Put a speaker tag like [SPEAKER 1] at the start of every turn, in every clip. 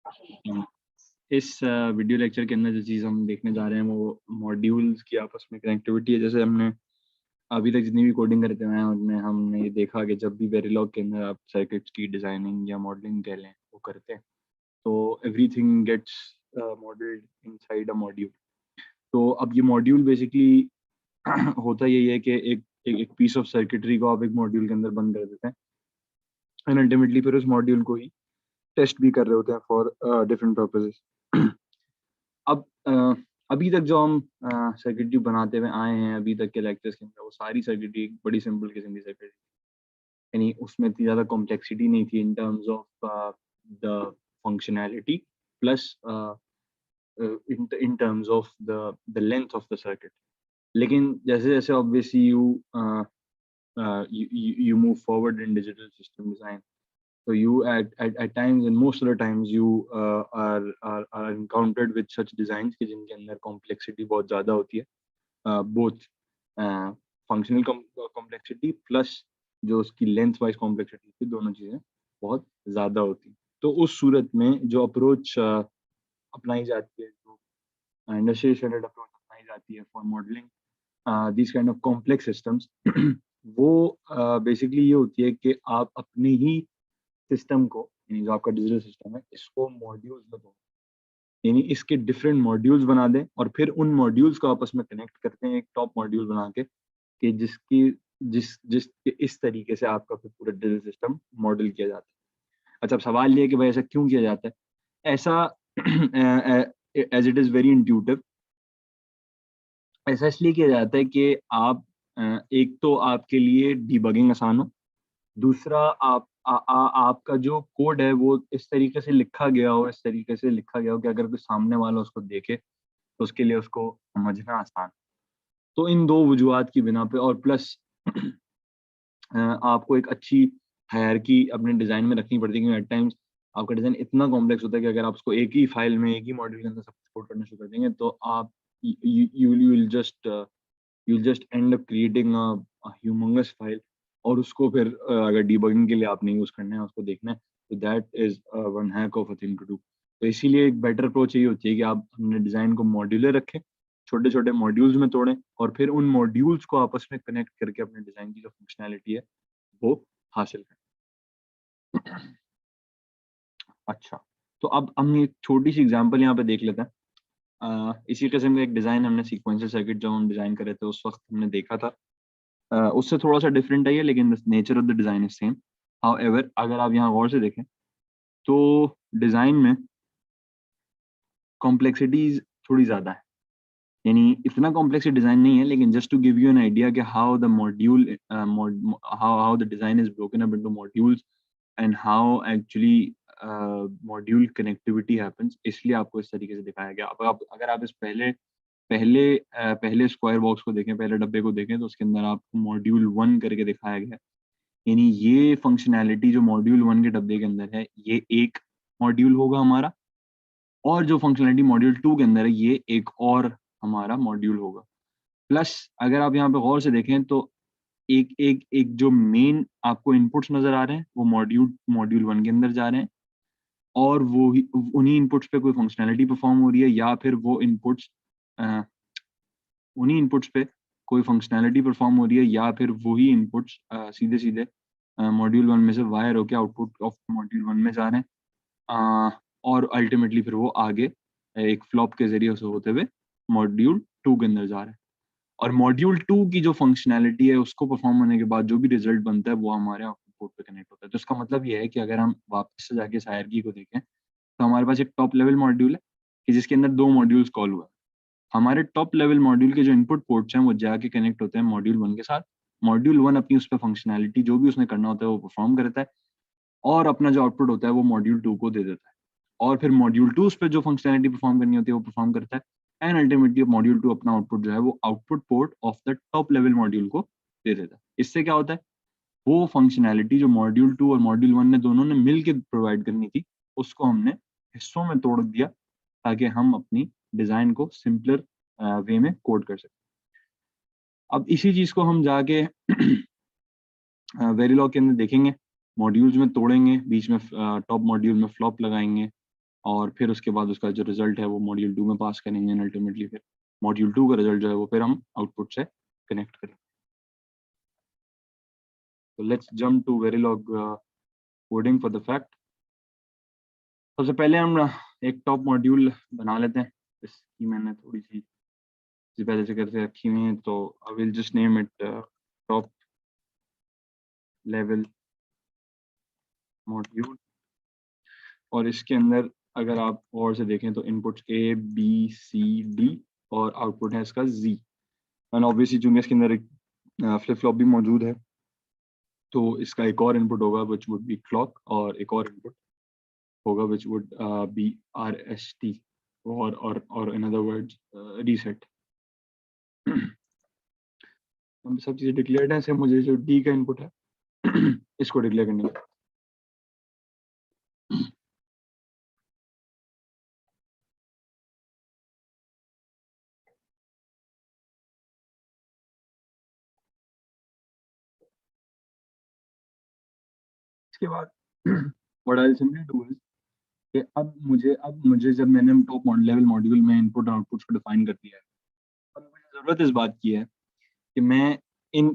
[SPEAKER 1] हम्म, इस video lecture के अंदर जो चीज़ हम देखने जा रहे हैं वो मॉड्यूल्स की आपस में कनेक्टिविटी है। जैसे हमने अभी तक जितनी भी कोडिंग करते हुए हैं उनमें हमने ये देखा कि जब भी वेरिलॉग के अंदर आप सर्किट्स की डिज़ाइनिंग या मॉडलिंग कह लें वो करते हैं तो everything gets modelled inside a module. तो अब ये मॉड्यूल बेसिकली होता यही है कि एक पीस ऑफ सर्किटरी को आप एक मॉड्यूल के अंदर बंद कर देते हैं एंड अल्टीमेटली फिर उस मॉड्यूल को ही टेस्ट भी कर रहे होते हैं फॉर डिफरेंट पर्पसेस। अब अभी तक जो हम सर्किटरी बनाते हुए आए हैं अभी तक के लेक्चर्स के अंदर वो सारी सर्किटरी बड़ी सिंपल किस्म की सर्किटरी, यानी उसमें इतनी ज़्यादा कॉम्प्लेक्सिटी नहीं थी in terms of the functionality plus in terms of the length of the circuit. लेकिन जैसे जैसे obviously you move forward in digital system design, so you at times and most of the times you are encountered with such designs कि जिनके अंदर complexity बहुत ज़्यादा होती है, both functional complexity plus जो उसकी length wise complexity थी, दोनों चीज़ें बहुत ज़्यादा होती हैं। तो उस सूरत में जो अप्रोच अपनाई जाती है, जो इंडस्ट्री स्टैंडर्ड अप्रोच अपनाई जाती है for modelling this kind of complex systems वो बेसिकली ये होती है कि आप अपने ही सिस्टम को, यानी जो आपका डिजिटल सिस्टम है, इसको मॉड्यूल्स में तोड़, यानी इसके डिफरेंट मॉड्यूल्स बना दें और फिर उन मॉड्यूल्स को आपस में कनेक्ट करते हैं एक टॉप मॉड्यूल बना के कि जिसकी जिस जिस इस तरीके से आपका फिर पूरा डिजिटल सिस्टम मॉडल किया जाता है। अच्छा, अब सवाल ये है कि भाई ऐसा क्यों किया जाता है? ऐसा as it is very intuitive, ऐसा इसलिए किया जाता है कि आप एक तो आपके लिए डिबगिंग आसान हो, दूसरा आपका जो कोड है वो इस तरीके से लिखा गया हो, इस तरीके से लिखा गया हो कि अगर कोई सामने वाला उसको देखे तो उसके लिए उसको समझना आसान। तो इन दो वजूहात की बिना पे और प्लस आपको एक अच्छी हायरार्की अपने डिज़ाइन में रखनी पड़ती है क्योंकि एट टाइम्स आपका डिज़ाइन इतना कॉम्प्लेक्स होता है कि अगर आप उसको एक ही फाइल में, एक ही मॉड्यूल के अंदर सब कुछ कोड करना शुरू कर देंगे तो आप you will just and up creating a humongous file और उसको फिर अगर डिबगिंग के लिए आपने यूज़ करना है, उसको देखना है, तो that is one hack of a thing to do. तो इसीलिए एक बेटर अप्रोच यही होती है कि आप अपने डिज़ाइन को मॉड्यूलर रखें, छोटे-छोटे मॉड्यूल्स में तोड़ें और फिर उन मॉड्यूल्स को आपस में कनेक्ट करके अपने डिज़ाइन की जो फंक्शनैलिटी है वो हासिल करें। अच्छा, तो अब हम एक छोटी-सी एग्ज़ाम्पल यहाँ पे देख लेते हैं। इसी किस्म का एक डिज़ाइन हमने सीक्वेंशियल सर्किट जब हम डिज़ाइन कर रहे थे उस वक़्त हमने देखा था। उससे थोड़ा-सा डिफरेंट है ये, लेकिन the nature of the design is same. However अगर आप यहाँ गौर से देखें तो डिज़ाइन में कॉम्प्लेक्सिटीज़ थोड़ी ज़्यादा है। यानी इतना कॉम्प्लेक्स डिज़ाइन नहीं है, लेकिन just to give you an idea कि how the module how how the design is broken up into modules and how actually module connectivity happens, इसलिए आपको इस तरीके से दिखाया गया। अब आप अगर आप इस पहले स्क्वायर बॉक्स को देखें, पहले डब्बे को देखें तो उसके अंदर आपको मॉड्यूल 1 करके दिखाया गया है। यानी ये फंक्शनैलिटी जो मॉड्यूल 1 के डब्बे के अंदर है, ये एक मॉड्यूल होगा हमारा, और जो फंक्शनैलिटी मॉड्यूल 2 के अंदर है, ये एक और हमारा मॉड्यूल होगा। प्लस अगर आप यहाँ पे गौर से देखें तो एक एक एक जो मेन आपको इनपुट्स नज़र आ रहे हैं, वो मॉड्यूल 1 के अंदर जा रहे हैं और वो ही उन्हीं इनपुट्स पे कोई फंक्शनैलिटी परफ़ॉर्म हो रही है या फिर वो इनपुट्स अ, उन्हीं इनपुट्स पे कोई फंक्शनैलिटी परफ़ॉर्म हो रही है या फिर वही इनपुट्स सीधे-सीधे मॉड्यूल 1 में से वायर होके आउटपुट ऑफ मॉड्यूल 1 में जा रहे हैं। और अल्टीमेटली फिर वो आगे एक फ्लॉप के ज़रिए से होते हुए मॉड्यूल 2 के अंदर जा रहे हैं। और मॉड्यूल 2 की जो फंक्शनैलिटी है उसको परफ़ॉर्म होने के बाद जो भी रिज़ल्ट बनता है वो हमारे आउटपुट पोर्ट पे कनेक्ट होता है। तो इसका मतलब ये है कि अगर हम वापस से जाके इस हायरार्की को देखें, तो हमारे पास एक टॉप लेवल मॉड्यूल है कि जिसके अंदर 2 मॉड्यूल्स कॉल हुआ है। हमारे टॉप लेवल मॉड्यूल के जो इनपुट पोर्ट्स हैं वो जाके कनेक्ट होते हैं मॉड्यूल 1 के साथ। मॉड्यूल 1 अपनी उस पे फंक्शनैलिटी जो भी उसने करना होता है वो परफ़ॉर्म करता है और अपना जो आउटपुट होता है वो मॉड्यूल 2 को दे देता है। और फिर मॉड्यूल 2 उस पे जो फंक्शनैलिटी परफ़ॉर्म करनी होती है वो परफ़ॉर्म करता है एंड अल्टीमेटली मॉड्यूल 2 अपना आउटपुट जो है वो output port of the top level module को दे देता है। इससे क्या होता है, वो फंक्शनैलिटी जो मॉड्यूल 2 और मॉड्यूल 1 ने दोनों ने मिल के प्रोवाइड करनी थी, उसको हमने हिस्सों में तोड़ दिया ताकि हम अपनी डिज़ाइन को सिंपलर वे में कोड कर सकें। अब इसी चीज़ को हम जाके वेरिलॉग के अंदर देखेंगे, मॉड्यूल्स में तोड़ेंगे, बीच में टॉप मॉड्यूल में फ्लॉप लगाएँगे और फिर उसके बाद उसका जो रिजल्ट है वो मॉड्यूल 2 में पास करेंगे एंड अल्टीमेटली फिर मॉड्यूल 2 का रिजल्ट जो है वो फिर हम आउटपुट से कनेक्ट करेंगे। तो let's jump to Verilog coding for the fact. सबसे पहले हम एक टॉप मॉड्यूल बना लेते हैं। इसकी मैंने थोड़ी सी पहले से करके रखी हुई है, तो I will just name it top level module. और इसके अंदर अगर आप और से देखें तो inputs A B C D और आउटपुट है इसका जी। एंड ऑब्वियसली चूंकि इसके अंदर एक फ्लिप फ्लॉप भी मौजूद है, तो इसका एक और इनपुट होगा विच वुड बी क्लॉक, और एक और इनपुट होगा which would be are S T और इन अदर वर्ड्स रीसेट। सब चीज़ें डिक्लेयर्ड हैं, सिर्फ मुझे जो डी का इनपुट है इसको डिक्लेयर करने का। इसके बाद what I will simply do is कि अब मुझे जब मैंने टॉप लेवल मॉड्यूल में इनपुट और आउटपुट को डिफाइन कर दिया है, अब मुझे ज़रूरत इस बात की है कि मैं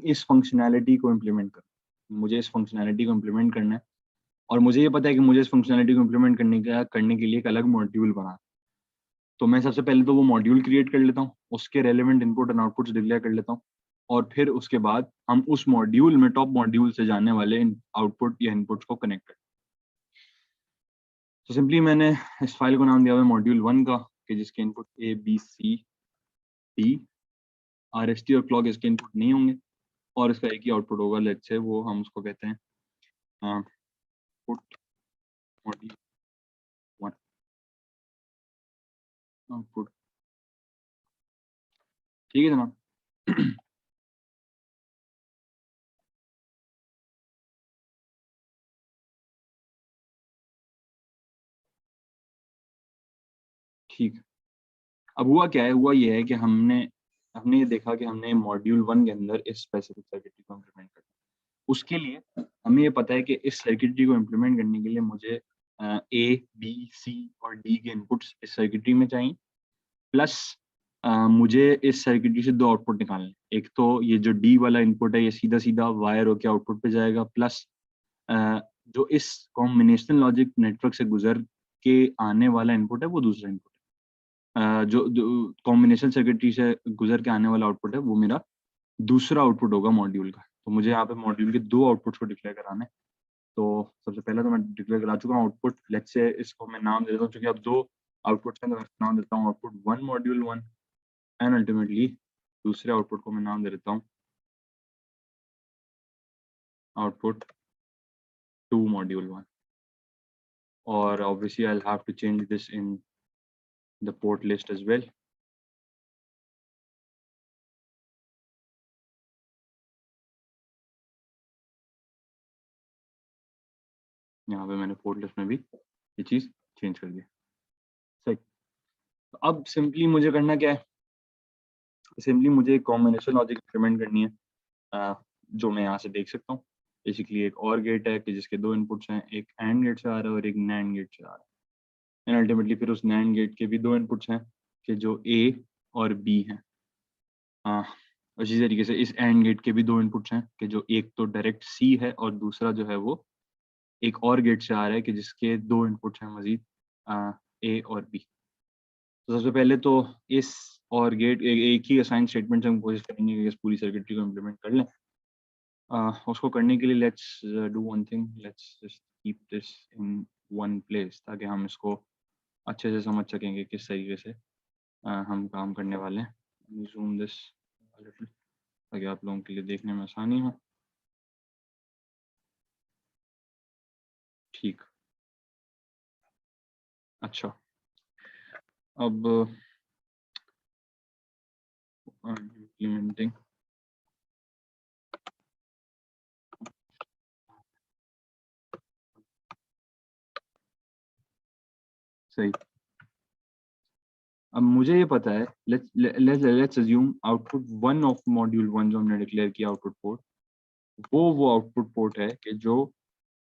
[SPEAKER 1] इस फंक्शनैलिटी को इम्प्लीमेंट करूँ। मुझे इस फंक्शनैलिटी को इम्प्लीमेंट करना है और मुझे ये पता है कि मुझे इस फंक्शनैलिटी को इम्प्लीमेंट करने के लिए एक अलग मॉड्यूल बनाना है। तो मैं सबसे पहले तो वो मॉड्यूल क्रिएट कर लेता हूँ, उसके रेलेवेंट इनपुट और आउटपुट्स डिक्लेयर कर लेता हूँ, और फिर उसके बाद हम उस मॉड्यूल में टॉप मॉड्यूल से जाने वाले आउटपुट या इनपुट्स को कनेक्ट करते हैं। तो सिंपली मैंने इस फाइल को नाम दिया हुआ है मॉड्यूल 1 का, कि जिसके input A B C D R S T और क्लॉक इसके इनपुट नहीं होंगे, और इसका एक ही आउटपुट होगा। लेट्स से वो हम उसको कहते हैं आउटपुट मॉड्यूल 1 आउटपुट। ठीक है जनाब। ठीक। अब हुआ क्या है, हुआ ये है कि हमने ये देखा कि हमने मॉड्यूल 1 के अंदर इस स्पेसिफिक सर्किटरी को इम्प्लीमेंट करना है। उसके लिए हमें ये पता है कि इस सर्किटरी को इम्प्लीमेंट करने के लिए मुझे ए बी सी और डी के इनपुट्स इस सर्किटरी में चाहिए, प्लस मुझे इस सर्किटरी से दो आउटपुट निकालने हैं। एक तो ये जो डी वाला इनपुट है ये सीधा सीधा वायर होकर आउटपुट पे जाएगा, प्लस जो इस कॉम्बिनेशनल लॉजिक नेटवर्क से गुजर के आने वाला इनपुट है वो दूसरा इनपुट है। जो कॉम्बिनेशन सर्किटरी से गुजर के आने वाला आउटपुट है वो मेरा दूसरा आउटपुट होगा मॉड्यूल का। तो मुझे यहाँ पे मॉड्यूल के दो आउटपुट्स को डिक्लेयर कराना है। तो सबसे पहले तो मैं डिक्लेयर करा चुका हूँ आउटपुट। लेट्स से इसको मैं नाम दे देता हूँ, क्योंकि अब दो आउटपुट्स हैं तो मैं इसको नाम देता हूँ आउटपुट 1 मॉड्यूल 1, एंड अल्टीमेटली दूसरे आउटपुट को मैं नाम दे देता हूँ आउटपुट 2 मॉड्यूल 1। और obviously I'll have to change this in the port list as well. यहाँ पे मैंने पोर्ट लिस्ट में भी ये चीज़ चेंज कर दिया। सही। तो अब सिंपली मुझे करना क्या है, सिंपली मुझे एक कॉम्बिनेशन लॉजिक इंप्लीमेंट करनी है, जो मैं यहाँ से देख सकता हूँ। बेसिकली एक और गेट है कि जिसके दो इनपुट्स हैं, एक एंड गेट से आ रहा है और एक नैंड गेट से आ रहा है। एंड अल्टीमेटली फिर उस नैंड गेट के भी दो इनपुट्स हैं कि जो ए और बी हैं। उसी तरीके से इस एंड गेट के भी दो इनपुट्स हैं कि जो एक तो डायरेक्ट सी है और दूसरा जो है वो एक और गेट से आ रहा है कि जिसके दो इनपुट्स हैं मजीद ए और बी। तो सबसे पहले तो इस और गेट एक ही असाइन स्टेटमेंट से हम कोशिश करेंगे कि इस पूरी सर्किटरी को इम्प्लीमेंट कर लें। उसको करने के लिए let's do one thing, let's just keep this in one place, ताकि हम इसको अच्छे से समझ सकेंगे किस तरीके से हम काम करने वाले हैं। जूम दिस ताकि आप लोगों के लिए देखने में आसानी हो। ठीक। अच्छा, अब इम्प्लीमेंटिंग सही। अब मुझे ये पता है, let's assume output 1 of module 1 जो हमने डिक्लेयर किया आउटपुट पोर्ट, वो आउटपुट पोर्ट है कि जो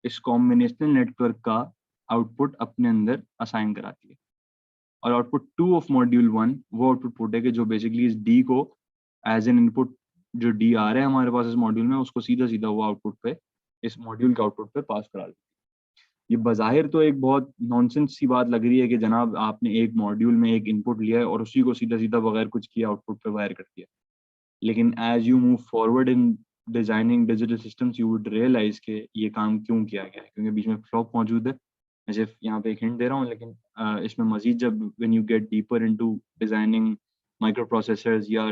[SPEAKER 1] इस कॉम्बिनेशनल नेटवर्क का आउटपुट अपने अंदर असाइन कराती है। और आउटपुट 2 ऑफ मॉड्यूल 1 वो आउटपुट पोर्ट है कि जो बेसिकली इस डी को एज एन इनपुट, जो डी आ रहा है हमारे पास इस मॉड्यूल में, उसको सीधा सीधा वो आउटपुट पे, इस मॉड्यूल के आउटपुट पे पास करा देती है। ये बज़ाहिर तो एक बहुत नॉनसेंस सी बात लग रही है कि जनाब आपने एक मॉड्यूल में एक इनपुट लिया है और उसी को सीधा सीधा बगैर कुछ किए आउटपुट पे वायर कर दिया। लेकिन as you move forward in designing digital systems you would realise के ये काम क्यों किया गया है, क्योंकि बीच में फ्लॉप मौजूद है। मैं सिर्फ यहाँ पे एक हिंट दे रहा हूँ, लेकिन इसमें मजीद जब when you get deeper into designing microprocessors या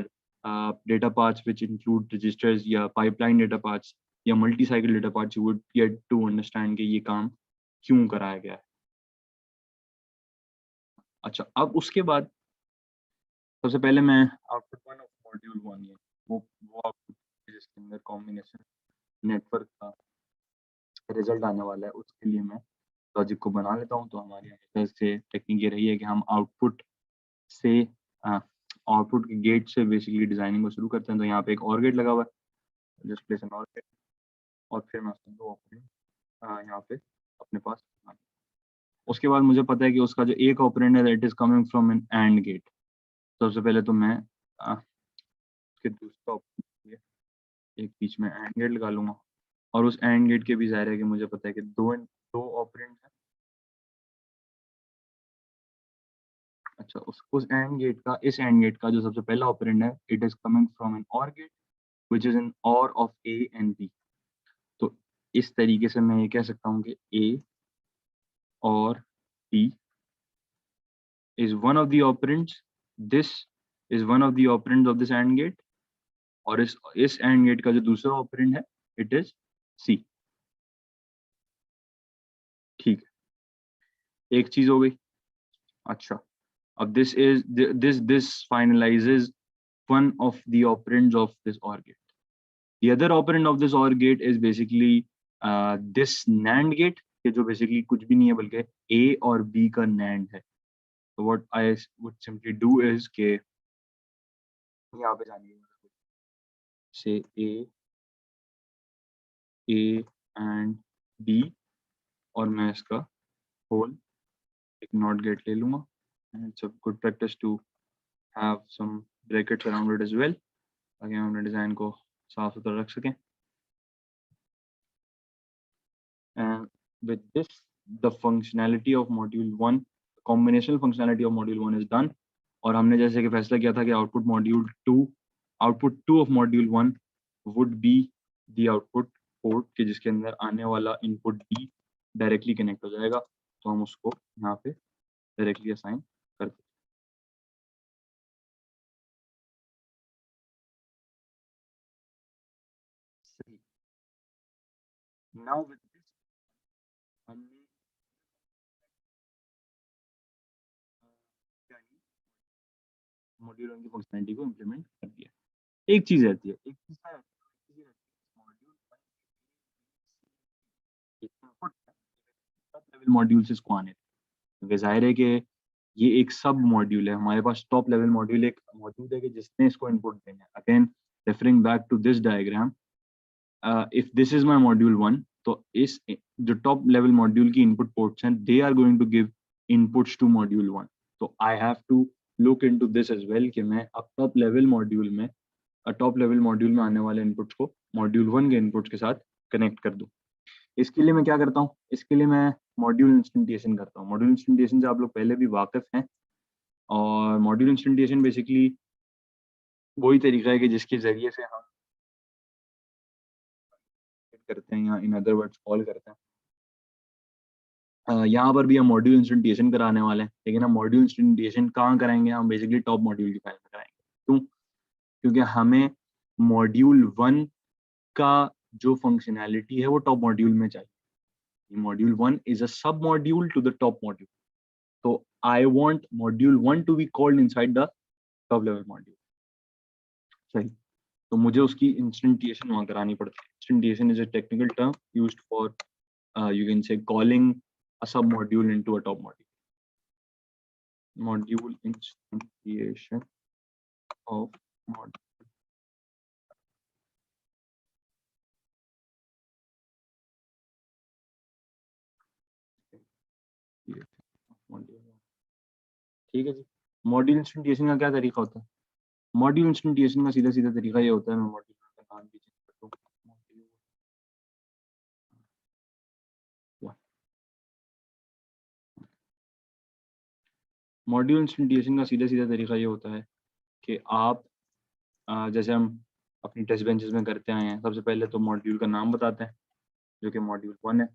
[SPEAKER 1] data paths which include registers या पाइपलाइन डेटा पार्ट्स या multi cycle data paths, you would get to understand कि ये काम क्यों कराया गया है। अच्छा, अब उसके बाद सबसे पहले मैं आउटपुट वन ऑफ मॉड्यूल 1 है वो आउटपुट जिसके अंदर कॉम्बिनेशन नेटवर्क का रिजल्ट आने वाला है, उसके लिए मैं लॉजिक को बना लेता हूँ। तो हमारी हमेशा से टेक्निक ये रही है कि हम आउटपुट से आउटपुट के गेट से बेसिकली डिजाइनिंग को शुरू करते हैं। तो यहाँ पे एक और गेट लगा हुआ है, just place N OR gate, और फिर मैं उसको दो ऑपरेंड यहाँ पे अपने पास। उसके बाद मुझे पता है कि उसका जो एक ऑपरेंड है that is coming from an AND gate. सबसे पहले तो मैं उसके दूसरा ऑपरेंड एक बीच में एंड गेट लगा लूंगा, और उस एंड गेट के भी जाहिर है कि मुझे पता है कि दो दो ऑपरेंड है। अच्छा, उस एंड गेट का, इस एंड गेट का जो सबसे पहला ऑपरेंड है, it is coming from an OR gate which is an OR of A and B. तो इस तरीके से मैं ये कह सकता हूँ कि ए और B is one of the operands, this is one of the operands of this AND gate, और इस AND gate का जो दूसरा ऑपरेंड है it is C। ठीक है, एक चीज हो गई। अच्छा, अब this finalizes one of the operands of this OR gate. The other operand of this OR gate is basically this NAND gate, कि जो basically कुछ भी नहीं है बल्कि A और B का NAND है। So what I would simply do is कि यहाँ पे जानिए, say A and B, और मैं इसका होल एक नॉट गेट ले लूंगा। It's a good practice to have some brackets around it as well, ताकि हम अपने डिजाइन को साफ सुथरा रख सकें। And with this, the functionality of module 1, combinational functionality of module 1 is done। और हमने जैसे कि फैसला किया था कि output two of module 1 would be the output port के जिसके अंदर आने वाला इनपुट डी डायरेक्टली कनेक्ट हो जाएगा। तो हम उसको यहाँ पे डायरेक्टली असाइन कर देते हैं। सही। नाउ विद दिस हमने मॉड्यूल 1 की फंक्शनैलिटी को इम्प्लीमेंट कर दिया। एक चीज रहती है, एक चीज क्या रहती है, module 1 input sub level module से इसको आने, क्योंकि जाहिर है कि ये एक सब मॉड्यूल है। हमारे पास टॉप लेवल मॉड्यूल एक मौजूद है कि जिसने इसको इनपुट देना है। Again referring back to this diagram, if this is my module 1, तो इस जो टॉप लेवल मॉड्यूल की इनपुट पोर्ट्स हैं, they are going to give inputs to module 1। तो I have to look into this as well कि मैं अब top level module में आने वाले इनपुट्स को मॉड्यूल 1 के इनपुट्स के साथ कनेक्ट कर दूं। इसके लिए मैं क्या करता हूँ, इसके लिए मैं मॉड्यूल इंस्टेंटिएशन करता हूँ। मॉड्यूल इंस्टेंटिएशन से आप लोग पहले भी वाकिफ हैं, और मॉड्यूल इंस्टेंटिएशन बेसिकली वही तरीका है कि जिसके जरिए से हम करते हैं, या इन अदर वर्ड्स कॉल करते हैं। यहाँ पर भी हम मॉड्यूल इंस्टेंटिएशन कराने वाले हैं, लेकिन हम मॉड्यूल इंस्टेंटिएशन कहाँ कराएंगे, हम बेसिकली टॉप मॉड्यूल की फाइल में कराएंगे। क्यों? क्योंकि हमें मॉड्यूल 1 का जो फंक्शनैलिटी है वो टॉप मॉड्यूल में चाहिए। Module 1 is a sub module to the top module. तो I want module 1 to be called inside the top level module. सही। तो मुझे उसकी इंस्टेंटिएशन वहाँ करानी पड़ती है। Instantiation is a technical term used for you can say calling a sub module into a top module. Module instantiation of module. Module, ठीक है जी। मॉड्यूल इंस्टेंटिएशन का क्या तरीका होता है? मॉड्यूल इंस्टेंटिएशन का सीधा सीधा तरीका ये होता है, मैं मॉड्यूल का नाम भी चेंज कर दूं, मॉड्यूल इंस्टेंटिएशन का सीधा सीधा तरीका ये होता है कि आप जैसे हम अपनी टेस्ट बेंचेस में करते आए हैं, सबसे पहले तो मॉड्यूल का नाम बताते हैं जो कि मॉड्यूल 1 है,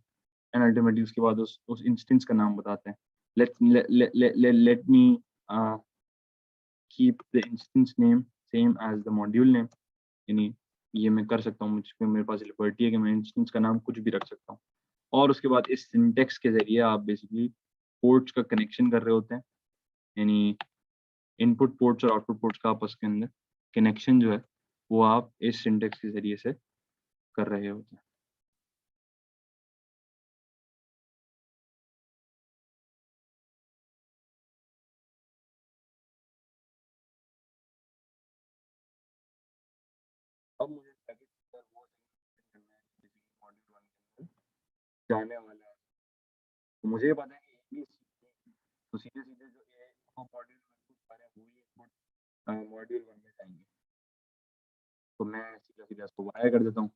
[SPEAKER 1] एंड अल्टीमेटली उसके बाद उस इंस्टेंस का नाम बताते हैं। Let me keep the instance name same as the module name, यानी ये मैं कर सकता हूँ, मुझे मेरे पास लिबर्टी है कि मैं इंस्टेंस का नाम कुछ भी रख सकता हूँ। और उसके बाद इस सिंटेक्स के जरिए आप बेसिकली पोर्ट्स का कनेक्शन कर रहे होते हैं, यानी इनपुट पोर्ट्स और आउटपुट पोर्ट्स का आपस के अंदर कनेक्शन जो है वो आप इस सिंटेक्स के जरिए से कर रहे होते हैं। अब मुझे पैकेज वो करना है मॉड्यूल 1 के अंदर जाने वाला है, तो मुझे ये पता है कि तो सीधे सीधे जो ए मॉड्यूल मॉड्यूल 1 में जाएंगे, तो मैं सीधा सीधा इसको वाया कर देता हूँ।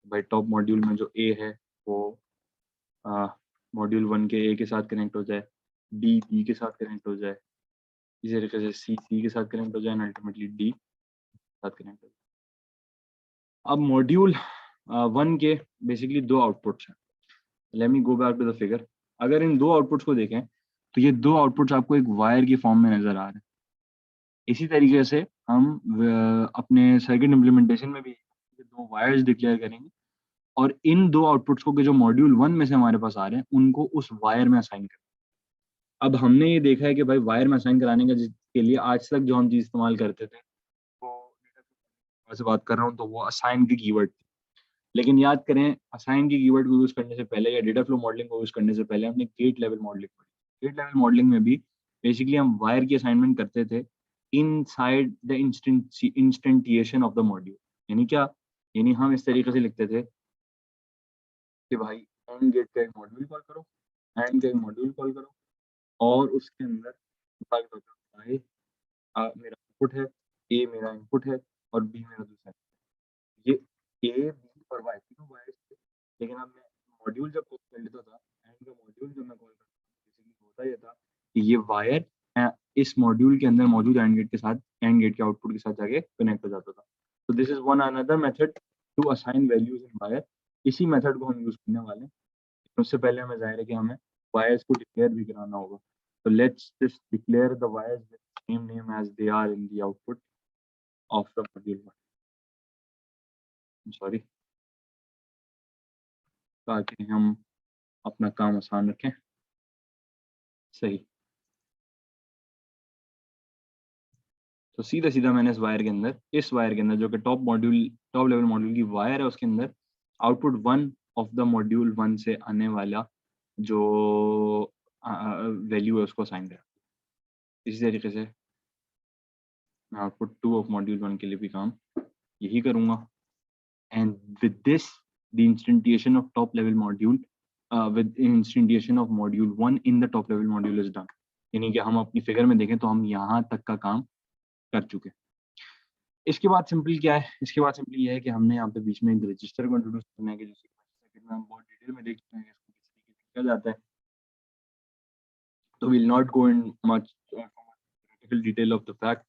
[SPEAKER 1] भाई टॉप मॉड्यूल में जो ए है वो मॉड्यूल 1 के ए के साथ कनेक्ट हो जाए, डी बी के साथ कनेक्ट हो जाए, इसी तरीके से सी सी के साथ कनेक्ट हो जाए, एंड अल्टीमेटली डी के साथ कनेक्ट हो जाए। अब मॉड्यूल 1 के बेसिकली दो आउटपुट्स हैं। Let me go back to the figure. अगर इन दो आउटपुट्स को देखें तो ये दो आउटपुट्स आपको एक वायर की फॉर्म में नजर आ रहे हैं। इसी तरीके से हम अपने सर्किट इम्प्लीमेंटेशन में भी ये दो वायर्स डिक्लेयर करेंगे और इन दो आउटपुट्स को के जो मॉड्यूल 1 में से हमारे पास आ रहे हैं उनको उस वायर में असाइन करें। अब हमने ये देखा है कि भाई वायर में असाइन कराने का जिसके लिए आज तक जो हम चीज इस्तेमाल करते थे, वो से बात कर रहा हूँ, तो वो असाइन की कीवर्ड थी। लेकिन याद करें, असाइन की कीवर्ड को यूज करने से पहले या डेटा फ्लो मॉडलिंग को यूज करने से पहले हमने गेट लेवल मॉडलिंग पढ़ी। गेट लेवल मॉडलिंग में भी बेसिकली हम वायर की असाइनमेंट करते थे inside the instantiation of the module. यानी क्या? यानी हम इस तरीके से लिखते थे कि भाई एंड गेट का एक मॉड्यूल कॉल करो, एंड का एक मॉड्यूल कॉल करो, और उसके अंदर भाई मेरा इनपुट है, ए मेरा इनपुट है और बी मेरा दूसरा। ये ए बी और वाई तीनों वायर्स थे, लेकिन अब मैं मॉड्यूल जब कॉल कर लेता था, एंड का मॉड्यूल जब मैं कॉल करता था, बेसिकली होता ये था कि ये वायर इस मॉड्यूल के अंदर मौजूद एंड गेट के साथ, एंड गेट के आउटपुट के साथ जाके कनेक्ट हो जाता था। तो this is one another method to assign values in wire. इसी मेथड को हम यूज करने वाले हैं। उससे पहले हमें जाहिर है कि हमें वायर्स को डिक्लेयर भी कराना होगा। तो let's just declare the wires with same name as they are in the output of the module 1। Sorry, ताकि हम अपना काम आसान रखें। सही। तो सीधा सीधा मैंने इस वायर के अंदर जो कि टॉप लेवल मॉड्यूल की वायर है, उसके अंदर आउटपुट 1 ऑफ द मॉड्यूल 1 से आने वाला जो वैल्यू है उसको असाइन करा। इसी तरीके से मैं आउटपुट 2 ऑफ मॉड्यूल 1 के लिए भी काम यही करूंगा। And with this the instantiation of top level module with instantiation of module 1 in the top level module is done। यानी कि हम अपनी फिगर में देखें तो हम यहाँ तक का काम कर चुके हैं। इसके बाद सिंपल क्या है? इसके बाद सिंपली ये है कि हमने यहाँ पे बीच में एक रजिस्टर को इंट्रोड्यूस करना है कि जिससे सर्किट में हम बहुत डिटेल में देख चुके हैं इसको किस तरीके से किया जाता है। तो will not go in much practical detail of the fact,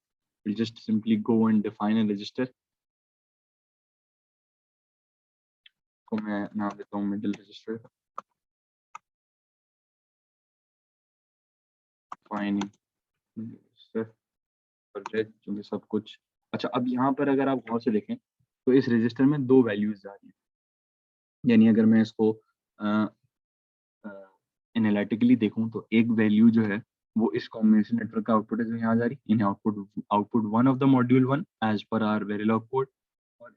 [SPEAKER 1] we'll just simply go and define a register को मैं नाम देता हूँ मिडिल रजिस्टर, defining register और क्योंकि सब कुछ अच्छा। अब यहाँ पर अगर आप गौर से देखें तो इस रजिस्टर में दो वैल्यूज जा रही हैं। यानी अगर मैं इसको एनालिटिकली देखूं तो एक वैल्यू जो है वो इस कॉम्बिनेशन नेटवर्क का आउटपुट है जो यहाँ जा रही है, in output 1 of the module 1 as per our Verilog code, और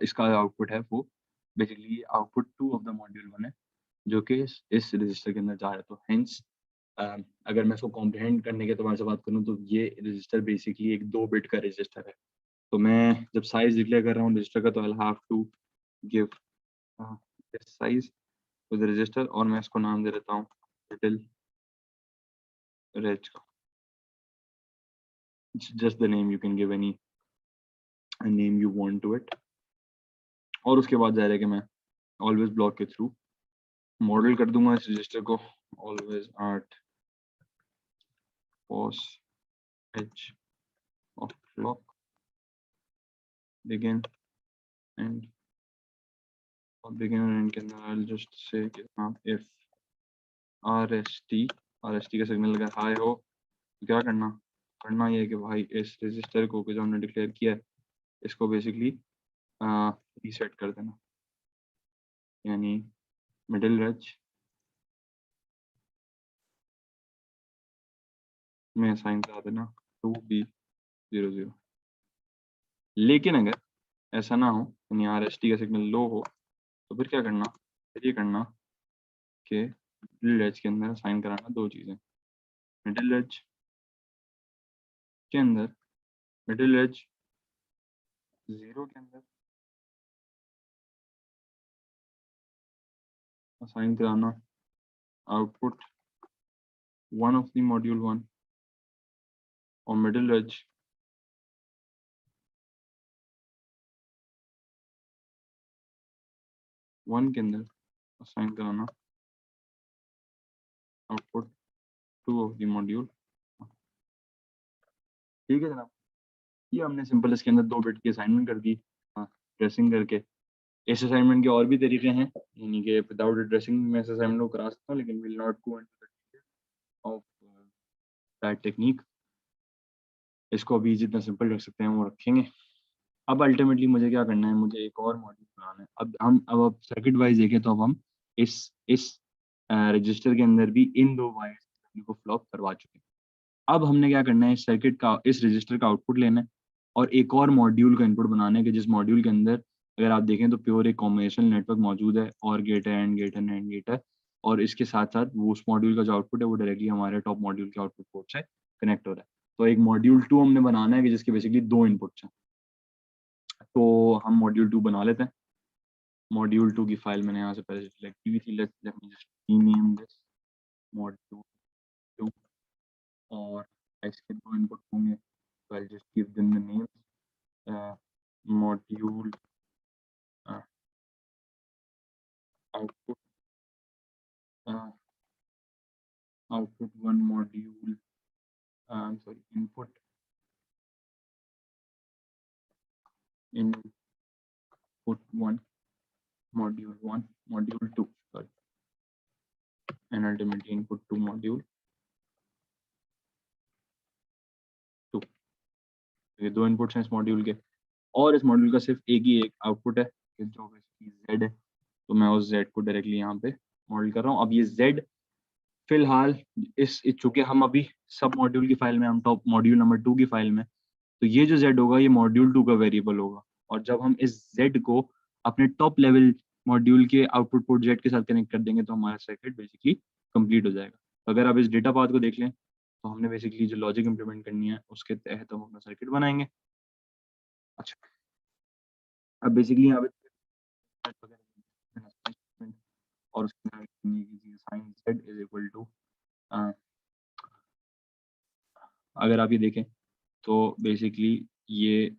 [SPEAKER 1] इसका आउटपुट है वो basically output 2 of the module 1 है जो कि इस रजिस्टर के अंदर जा रहा है। तो हेंस अगर मैं इसको कॉम्प्रिहेंड करने के अतबार से बात करूँ तो ये रजिस्टर बेसिकली एक 2 बिट का रजिस्टर है। तो मैं जब साइज डिक्लेयर कर रहा हूँ रजिस्टर का, तो I have to give this size to the register और मैं इसको नाम दे देता हूँ लिटिल reg का, just the name, you can give any name you want to it. और उसके बाद जा रहा है कि मैं always block के थ्रू मॉडल कर दूंगा इस रजिस्टर को always at pos edge of block begin and begin and end के अंदर I'll just say कि हाँ if RST का सिग्नल अगर हाई हो तो क्या करना ये है कि भाई इस रजिस्टर को जो हमने डिक्लेयर किया है इसको बेसिकली रीसेट कर देना, यानी मिडिल रेंज में असाइन करा देना 2B00। लेकिन अगर ऐसा ना हो यानी RST का सिग्नल लो हो तो फिर क्या करना, फिर ये करना कि मिडिल रेंज के अंदर असाइन कराना दो चीज़ें, मिडिल रेंज के अंदर मिडिल रेंज 0 के अंदर असाइन कराना आउटपुट 1 ऑफ द मॉड्यूल 1 और मिडिल रेंज 1 के अंदर असाइन कराना आउटपुट 2 ऑफ द मॉड्यूल। ठीक है जनाब, ये हमने सिंपल इसके अंदर 2 बिट की असाइनमेंट कर दी ड्रेसिंग करके। इस असाइनमेंट के और भी तरीके हैं, यानी कि विदाउट ड्रेसिंग में इस असाइनमेंट को करा सकता हूँ, लेकिन will not go into the detail of that technique. इसको अभी जितना सिंपल रख सकते हैं वो रखेंगे। अब अल्टीमेटली मुझे क्या करना है, मुझे एक और मॉड्यूल बनाना है। अब सर्किट वाइज देखें तो अब हम इस रजिस्टर के अंदर भी इन 2 वायर्स को फ्लॉप करवा चुके हैं। अब हमने क्या करना है, इस सर्किट का इस रजिस्टर का आउटपुट लेना है और एक और मॉड्यूल का इनपुट बनाना है कि जिस मॉड्यूल के अंदर अगर आप देखें तो प्योर एक कॉम्बिनेशनल नेटवर्क मौजूद है, और गेट है, एंड गेट है, नैंड गेट है, और इसके साथ साथ वो उस मॉड्यूल का जो आउटपुट है वो डायरेक्टली हमारे टॉप मॉड्यूल के आउटपुट पोर्ट से कनेक्ट हो रहा है। तो एक मॉड्यूल 2 हमने बनाना है कि जिसके बेसिकली 2 इनपुट्स हैं। तो हम मॉड्यूल 2 बना लेते हैं। मॉड्यूल 2 की फाइल मैंने यहाँ से पहले सिलेक्ट की हुई थी। Let me just rename this module 2 और इसके 2 इनपुट होंगे, तो I just give them the names module output output 1 module I'm sorry input 1 module 1 module 2 sorry and ultimately input 2 module 2। ये 2 इनपुट्स हैं इस मॉड्यूल के, और इस मॉड्यूल का सिर्फ एक ही एक आउटपुट है जो Z है। तो मैं उस Z को डायरेक्टली यहाँ पे मॉडल कर रहा हूँ। अब ये Z फिलहाल चूंकि हम अभी सब मॉड्यूल की फाइल में, हम टॉप मॉड्यूल नंबर 2 की फाइल में, तो ये जो Z होगा ये मॉड्यूल 2 का वेरिएबल होगा। और जब हम इस Z को अपने टॉप लेवल मॉड्यूल के आउटपुट पोर्ट Z के साथ कनेक्ट कर देंगे तो हमारा सर्किट बेसिकली कंप्लीट हो जाएगा। तो अगर आप इस डेटा पाथ को देख लें तो हमने बेसिकली जो लॉजिक इंप्लीमेंट करनी है उसके तहत हम अपना सर्किट बनाएंगे। अच्छा, अब बेसिकली यहाँ पे और उसके sign Z is equal to, अगर आप ये देखें तो बेसिकली ये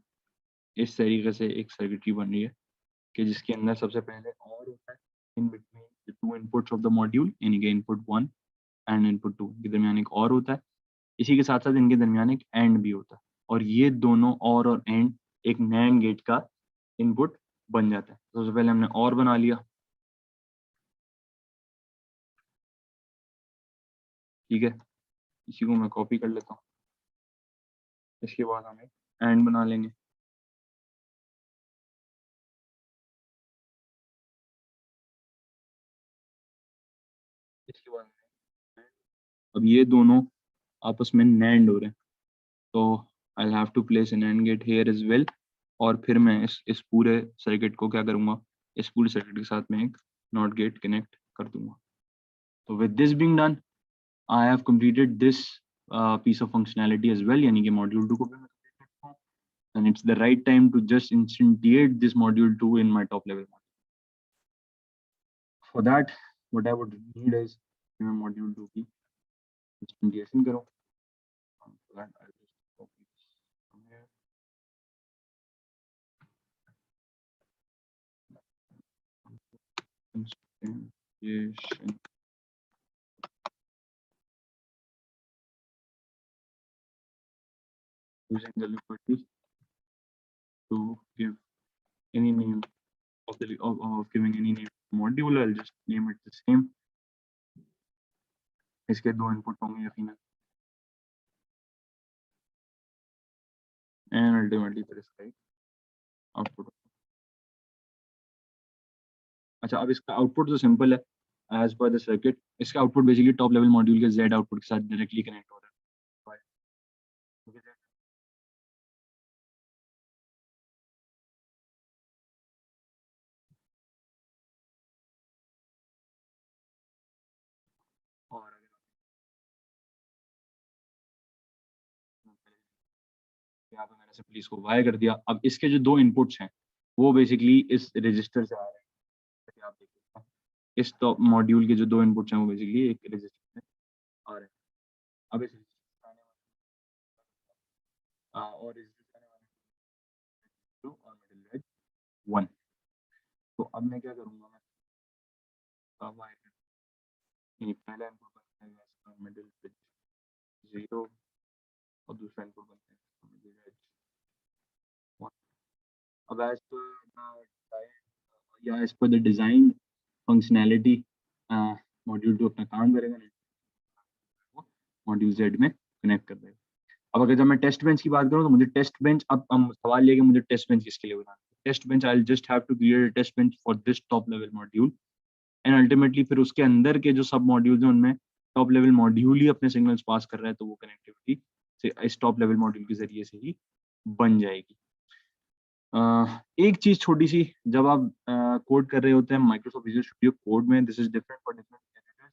[SPEAKER 1] इस तरीके से एक सर्किटरी बन रही है कि जिसके अंदर सबसे पहले और होता है in between the 2 inputs of the module, यानी कि इनपुट 1 एंड इनपुट 2 के दरमियान एक और होता है। इसी के साथ साथ इनके दरमियान एक एंड भी होता है, और ये दोनों और एंड एक नैंड गेट का इनपुट बन जाता है। तो सबसे पहले हमने और बना लिया, ठीक है, इसी को मैं कॉपी कर लेता हूँ। इसके बाद हम एक एंड बना लेंगे। इसके बाद अब ये दोनों आपस में नैंड हो रहे हैं, तो I have to place an AND gate here as well. और फिर मैं इस पूरे सर्किट को क्या करूँगा, इस पूरे सर्किट के साथ में एक नॉट गेट कनेक्ट कर दूंगा। तो with this being done I have completed this piece of functionality as well, यानी कि मॉड्यूल 2 को भी मैं complete करता हूँ, and it's the right time to just instantiate this module 2 in my top level module. For that what I would need is module 2 की इंस्टेंटिएशन करो, instantiation using the liberty to give any name of giving any name module. I'll just name it the same. इसके दो input होंगे यकीनन, and ultimately फिर इसका एक output. अच्छा, अब इसका आउटपुट तो सिंपल है, एज पर द सर्किट इसका output basically top level module के Z आउटपुट के साथ डायरेक्टली कनेक्ट हो रहा है। और अगर यहाँ पे मैंने सिंपली इसको वायर कर दिया, अब इसके जो दो इनपुट्स हैं वो बेसिकली इस रजिस्टर से आ रहे हैं, जैसे आप देख सकते हैं इस टॉप मॉड्यूल के जो दो इनपुट्स हैं वो बेसिकली एक रजिस्टर से आ रहे हैं। अब इस रजिस्टर से आने वाले और इस रजिस्टर से आने वाले और मिडिल रेड 1। तो अब मैं क्या करूँगा, मैं वायर पहला इनपुट बनता है इसका मिडिल पिच 0 और दूसरा इनपुट बनता है इसका मिडिल रेड 1। अब as per the design functionality module जो अपना काम करेगा मॉड्यूल Z में कनेक्ट कर देगा। अब अगर जब मैं टेस्ट बेंच की बात करूं तो मुझे टेस्ट बेंच, अब सवाल ये कि मुझे टेस्ट बेंच किसके लिए बनाना है। Test bench I just have to create a test bench for this top level module and ultimately फिर उसके अंदर के जो सब मॉड्यूल्स हैं उनमें टॉप लेवल मॉड्यूल ही अपने सिग्नल्स पास कर रहा है, तो वो कनेक्टिविटी से इस टॉप लेवल मॉड्यूल के जरिए से ही बन जाएगी। एक चीज छोटी सी, जब आप कोड कर रहे होते हैं माइक्रोसॉफ्ट विजुअल स्टूडियो कोड में, this is different for different editors,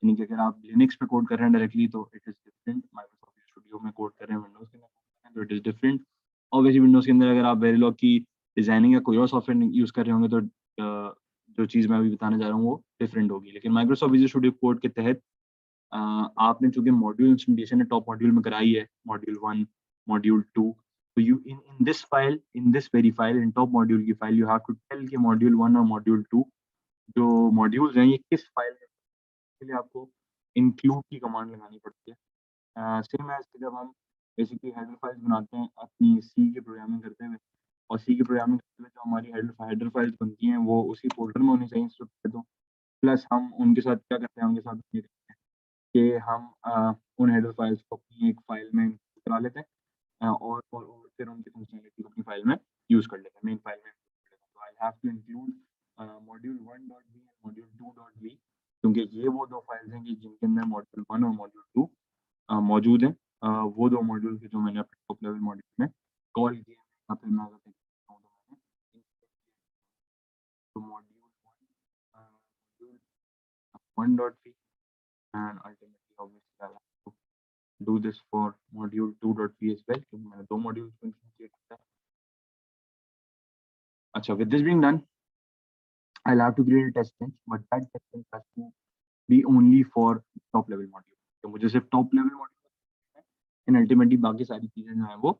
[SPEAKER 1] यानी कि अगर आप लिनक्स पे कोड कर रहे हैं डायरेक्टली तो it is different, Microsoft visual studio में कोड कर रहे हैं विंडोज के अंदर तो it is different. Obviously Windows के अंदर अगर आप वेरिलॉग की डिजाइनिंग या कोई और सॉफ्टवेयर यूज कर रहे होंगे तो जो चीज मैं अभी बताने जा रहा हूँ वो डिफरेंट होगी, लेकिन माइक्रोसॉफ्ट विजुअल स्टूडियो कोड के तहत आपने चूंकि मॉड्यूल इंस्टॉलेशन टॉप मॉड्यूल में कराई है, module 1 module 2, so you in this file, in this very file, in top module की file you have to tell कि मॉड्यूल 1 और मॉड्यूल 2 जो मॉड्यूल्स हैं ये किस फाइल में, के लिए आपको इंक्लूड की कमांड लगानी पड़ती है। सेम एज जब हम बेसिकली हेडर फाइल्स बनाते हैं अपनी सी की प्रोग्रामिंग करते हुए, और सी की प्रोग्रामिंग करते हुए जो हमारी हेडर फाइल्स बनती हैं वो उसी फोल्डर में होनी चाहिए सबसे, तो प्लस हम उनके साथ क्या करते हैं, उनके साथ ये करते हैं कि हम उन हेडर फाइल्स को अपनी एक फाइल में करा लेते हैं और फिर उनकी फंक्शनैलिटी को अपनी फाइल में यूज़ कर लेते हैं, मेन फाइल में। तो I have to include module 1.v and module 2.v, क्योंकि ये वो दो फाइल्स हैं कि जिनके अंदर मॉड्यूल 1 और मॉड्यूल 2 मौजूद हैं। वो दो मॉड्यूल के जो मैंने अपने टॉप लेवल मॉड्यूल में कॉल किए हैं, या फिर मैं अगर देखता हूँ तो module 1.v and ultimately obviously I have to do this for module 2.v as well, क्योंकि मैंने दो मॉड्यूल्स को इंस्टॉल किया है। अच्छा, with this being done, I'll have to create a test bench, but that test bench has to be only for top level module। तो मुझे सिर्फ top level module and ultimately बाकी सारी चीजें जो है वो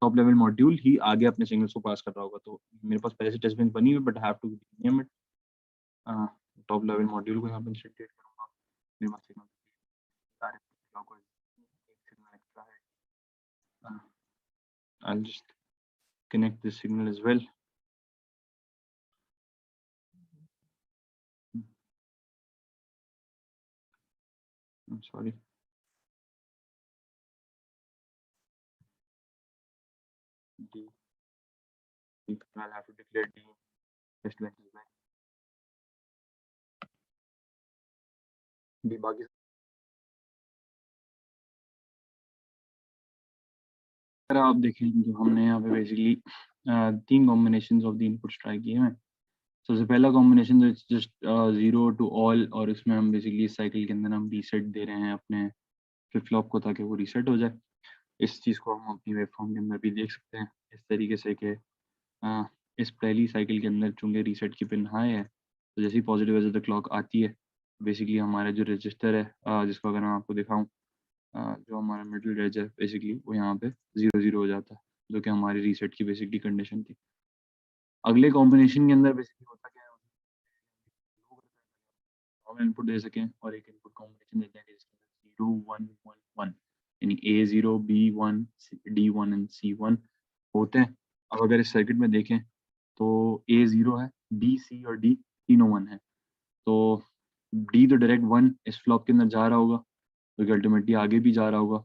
[SPEAKER 1] टॉप लेवल मॉड्यूल ही आगे अपने सिग्नल्स को पास कर रहा होगा। तो मेरे पास पहले से टेस्ट बेंच बनी हुई, but I have to name it top level module को यहाँ पे इंस्टॉल करूंगा। मेरे पास सिग्नल सारे को एक सिग्नल एक्स्ट्रा है, I'll just connect this signal as well। I'm sorry। I'll have to declare the test bench as well। बाकी अगर आप देखें तो हमने यहाँ पे basically 3 combinations of the inputs try किए हैं। सबसे पहला कॉम्बिनेशन तो इट्स जस्ट 0 टू ऑल, और इसमें हम बेसिकली इस साइकिल के अंदर हम रीसेट दे रहे हैं अपने फ्लिप फ्लॉप को ताकि वो रीसेट हो जाए। इस चीज़ को हम अपनी वेबफॉर्म के अंदर भी देख सकते हैं इस तरीके से कि इस पहली साइकिल के अंदर चूंकि रीसेट की पिन हाई है, तो जैसे ही पॉजिटिव एज द क्लॉक आती है बेसिकली हमारा जो रजिस्टर है जिसको अगर मैं आपको दिखाऊं जो हमारा मिडिल एज है बेसिकली वो यहाँ पे 0 हो जाता है, जो कि हमारी रीसेट की बेसिकली कंडीशन थी। अगले कॉम्बिनेशन के अंदर बेसिकली होता क्या है, हम इनपुट दे सकें और एक इनपुट कॉम्बिनेशन देते हैं जिसके अंदर 0 1 1 1 यानी A0 B1 D1 and C1 होते हैं। अब अगर इस सर्किट में देखें तो A0 है, B, C और D तीनों 1 है, तो D तो डायरेक्ट 1 इस फ्लॉप के अंदर जा रहा होगा, क्योंकि अल्टीमेटली आगे भी जा रहा होगा।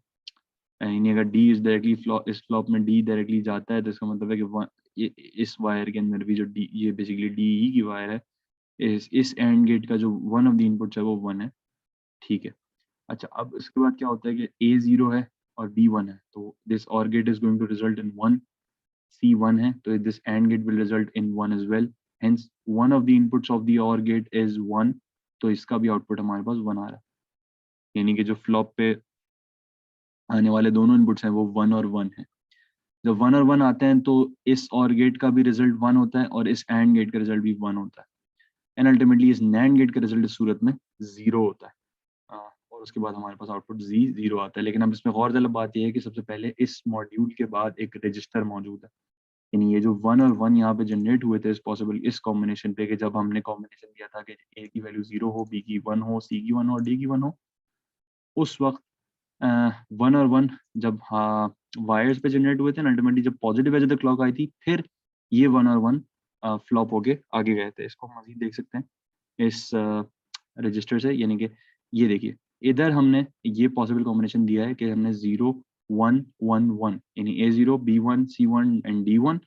[SPEAKER 1] यानी अगर D इस डायरेक्टली इस फ्लॉप में D डायरेक्टली जाता है तो इसका मतलब है कि ये इस वायर के अंदर भी जो D, ये बेसिकली D ही की वायर है, इस एंड गेट का जो वन ऑफ द इनपुट्स है वो 1 है, ठीक है। अच्छा, अब इसके बाद क्या होता है कि A0 है और B 1 है, तो this OR gate is going to result in 1, C 1 है तो this AND gate will result in 1 as well, hence one of the inputs of the OR gate is 1, तो इसका भी आउटपुट हमारे पास 1 आ रहा है। यानी कि जो फ्लॉप पे आने वाले दोनों इनपुट्स हैं वो 1 और 1 है। जब 1 और 1 आते हैं तो इस OR गेट का भी रिजल्ट 1 होता है और इस AND गेट का रिजल्ट भी 1 होता है, एंड अल्टीमेटली इस NAND गेट का रिजल्ट इस सूरत में 0 होता है। और उसके बाद हमारे पास आउटपुट Z0 आता है। लेकिन अब इसमें गौर तलब बात यह है कि सबसे पहले इस मॉड्यूल के बाद एक रजिस्टर मौजूद है, यानी ये जो 1 और 1 यहाँ पे जनरेट हुए थे इस कॉम्बिनेशन पे, कि जब हमने कॉम्बिनेशन दिया था कि A की वैल्यू 0 हो, B की 1 हो, C की 1 हो और D की 1 हो, उस वक्त 1 और 1 जब वायर्स पे जनरेट हुए थे ना, अल्टीमेटली जब पॉजिटिव एज द क्लॉक आई थी, फिर ये 1 और 1 फ्लॉप होके आगे गए थे। इसको हम मजीद देख सकते हैं इस रजिस्टर से, यानी कि ये देखिए इधर हमने ये पॉसिबल कॉम्बिनेशन दिया है कि हमने 0 1 1 1 यानी A0 B1 C1 and D1,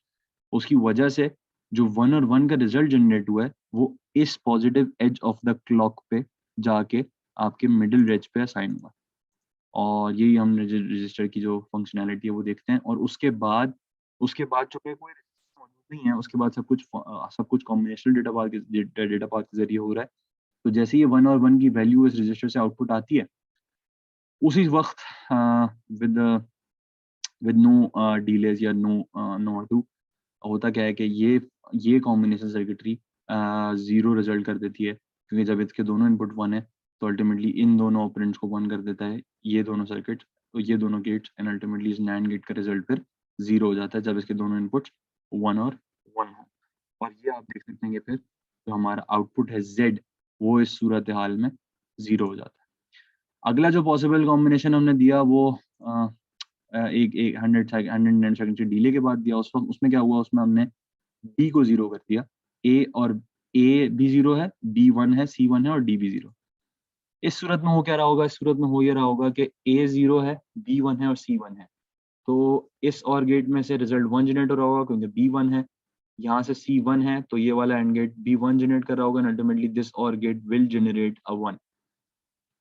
[SPEAKER 1] उसकी वजह से जो 1 और 1 का रिजल्ट जनरेट हुआ है वो इस positive edge of the clock पे जाके आपके मिडिल एज पे असाइन हुआ, और यही हम रजिस्टर की जो फंक्शनैलिटी है वो देखते हैं। और उसके बाद चूंकि कोई रजिस्टर मौजूद नहीं है, उसके बाद सब कुछ कॉम्बिनेशनल डेटा पाथ के जरिए हो रहा है। तो जैसे ही 1 और 1 की वैल्यू इस रजिस्टर से आउटपुट आती है, उसी वक्त विद विद नो डिलेज या नो टू होता क्या है कि ये कॉम्बिनेशन सर्किटरी 0 रिजल्ट कर देती है, क्योंकि जब इसके दोनों इनपुट 1 है तो अल्टीमेटली इन दोनों ऑपरेंड्स को 1 कर देता है ये दोनों सर्किट, तो ये दोनों गेट्स, एंड अल्टीमेटली इस नैंड गेट का रिजल्ट फिर 0 हो जाता है जब इसके दोनों इनपुट्स 1 और 1 हो। और ये आप देख सकते हैं कि फिर जो हमारा आउटपुट है Z, वो इस सूरत हाल में 0 हो जाता है। अगला जो पॉसिबल कॉम्बिनेशन हमने दिया वो एक 100 नैनोसेकंड के डिले के बाद दिया। उस वक्त उसमें क्या हुआ, उसमें हमने D को 0 कर दिया, A भी 0 है, B 1 है, C 1 है और D भी 0। इस सूरत में हो क्या रहा होगा, इस सूरत में हो ये रहा होगा कि A 0 है, B 1 है और C 1 है, तो इस OR गेट में से रिजल्ट 1 जनरेट हो रहा होगा क्योंकि B 1 है, यहाँ से C 1 है तो ये वाला एंड गेट B 1 जनरेट कर रहा होगा, ultimately this OR gate will generate a 1।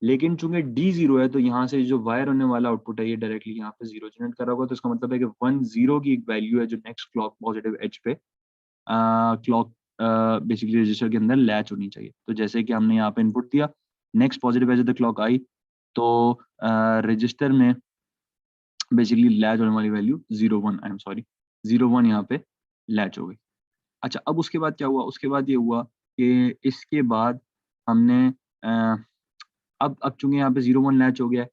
[SPEAKER 1] लेकिन चूंकि D 0 है तो यहाँ से जो वायर होने वाला आउटपुट है ये डायरेक्टली यहाँ पे 0 जनरेट कर रहा होगा, तो इसका मतलब है कि 1 0 की एक वैल्यू है जो नेक्स्ट क्लॉक पॉजिटिव एज पे क्लॉक बेसिकली रजिस्टर के अंदर लैच होनी चाहिए। तो जैसे कि हमने यहाँ पे इनपुट दिया, next positive edge the clock आई, तो रजिस्टर में बेसिकली लैच होने वाली वैल्यू 0 1 आई एम सॉरी 0 1 यहाँ पे लैच हो गई। अच्छा, अब उसके बाद क्या हुआ, उसके बाद ये हुआ कि इसके बाद हमने अब चूंकि यहाँ पे 0 1 लैच हो गया है,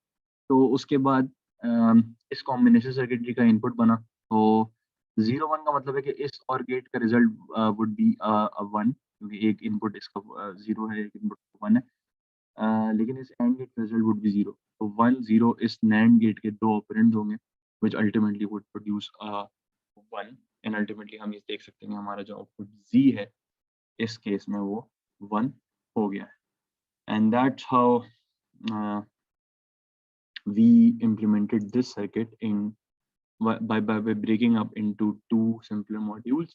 [SPEAKER 1] तो उसके बाद इस कॉम्बिनेशन सर्किटरी का इनपुट बना, तो 0 1 का मतलब है कि इस OR गेट का रिजल्ट वुड बी 1, क्योंकि एक इनपुट इसका 0 है, एक इनपुट 1 है, लेकिन इस AND गेट का रिजल्ट वुड बी 0, तो 1 0 इस NAND गेट के दो ऑपरेंड्स होंगे which ultimately would produce 1, and ultimately हम ये देख सकते हैं कि हमारा जो आउटपुट Z है इस केस में वो 1 हो गया है, and that's how we implemented this circuit in by breaking up into two simpler modules,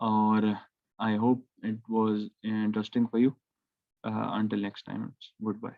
[SPEAKER 1] or I hope it was interesting for you. Until next time, goodbye.